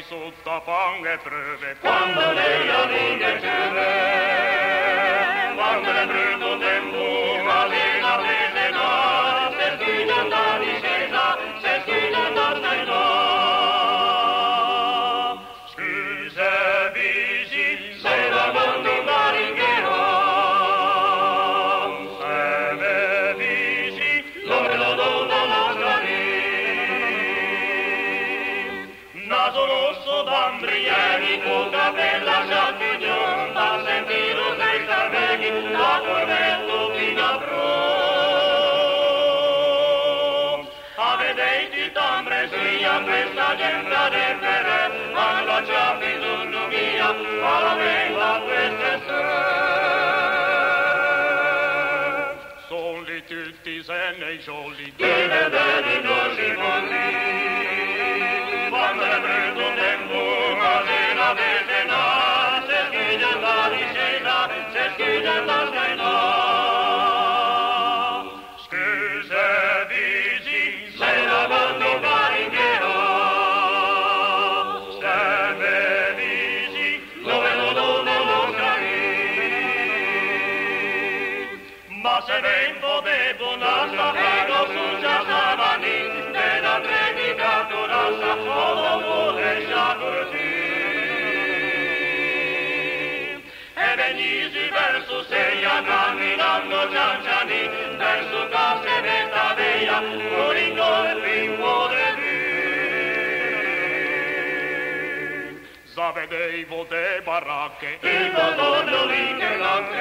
mai sotto panche prove. Quando lei all'India quando le brutto tempo, ma la prese no, se schiude andare di scesa, se schiude andare di no. Scusa visi, se la mondi maringhero, se me visi, dove lo dona nostra vita. Naso rosso d'ambrieri, con capella già più giunta, sentiro senza veghi, la corvetto fino a pro. Avedei tambre sia questa gente a defere, alla già bisogno mia, alla vela queste se. Son li tutti se nei giorni. Dine bene così così, quando è brutto tempo, ma se la vede no, se schiude la discesa, se schiude la scena. Scusa visi, se la mondo maringhero, se me visi, dove lo dono lo scari. Ma se vento de bonanza, ego su già savani, della predicato rasa, o l'amore già così. E venisi verso seia, camminando gianciani, verso case vetta veia, moringo e primo de vi. Zavedei volte baracche, Il bottone lì che l'anche,